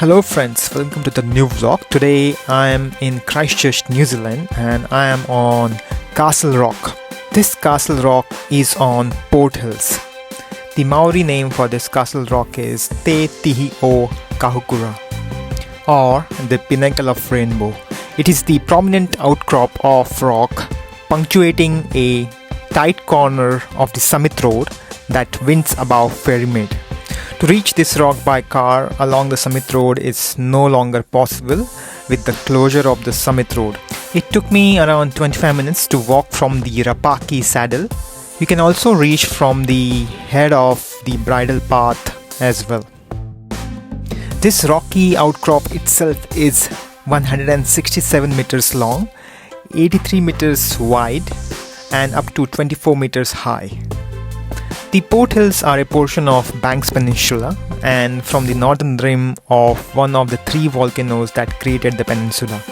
Hello friends, welcome to the new vlog. Today I am in Christchurch, New Zealand and I am on Castle Rock. This Castle Rock is on Port Hills. The Maori name for this Castle Rock is Te Tihi o Kahukura, or the Pinnacle of Rainbow. It is the prominent outcrop of rock punctuating a tight corner of the summit road that winds above Ferrymead. To reach this rock by car along the summit road is no longer possible with the closure of the summit road. It took me around 25 minutes to walk from the Rapaki Saddle. You can also reach from the head of the Bridal Path as well. This rocky outcrop itself is 167 meters long, 83 meters wide and up to 24 meters high. The Port Hills are a portion of Banks Peninsula and from the northern rim of one of the three volcanoes that created the peninsula.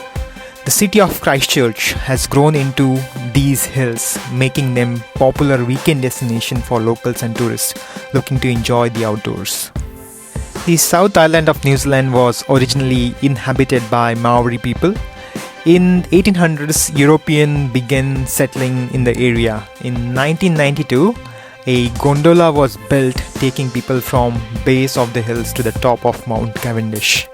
The city of Christchurch has grown into these hills, making them popular weekend destination for locals and tourists looking to enjoy the outdoors. The South Island of New Zealand was originally inhabited by Maori people. In 1800s, Europeans began settling in the area. In 1992, a gondola was built taking people from base of the hills to the top of Mount Cavendish.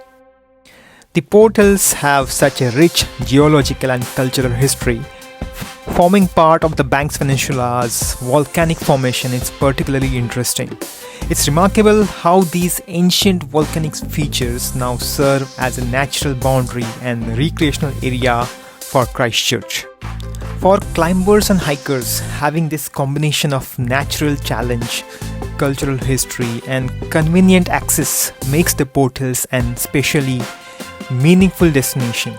The Port Hills have such a rich geological and cultural history. Forming part of the Banks Peninsula's volcanic formation is particularly interesting. It's remarkable how these ancient volcanic features now serve as a natural boundary and recreational area for Christchurch. For climbers and hikers, having this combination of natural challenge, cultural history and convenient access makes the Port Hills an especially meaningful destination.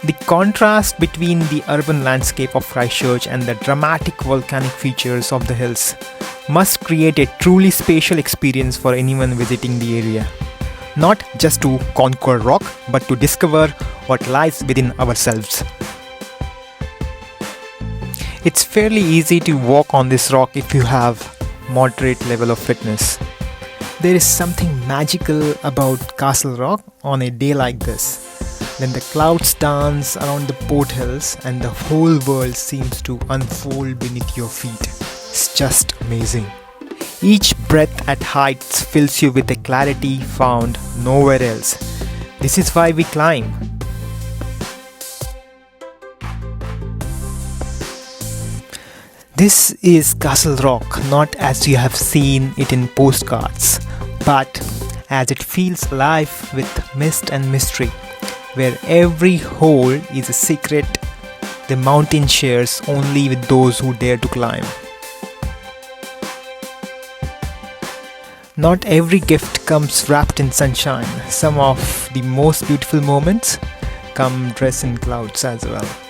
The contrast between the urban landscape of Christchurch and the dramatic volcanic features of the hills must create a truly special experience for anyone visiting the area. Not just to conquer rock, but to discover what lies within ourselves. It's fairly easy to walk on this rock if you have moderate level of fitness. There is something magical about Castle Rock on a day like this, when the clouds dance around the Port Hills and the whole world seems to unfold beneath your feet. It's just amazing. Each breath at heights fills you with a clarity found nowhere else. This is why we climb. This is Castle Rock, not as you have seen it in postcards, but as it feels alive with mist and mystery, where every hole is a secret the mountain shares only with those who dare to climb. Not every gift comes wrapped in sunshine. Some of the most beautiful moments come dressed in clouds as well.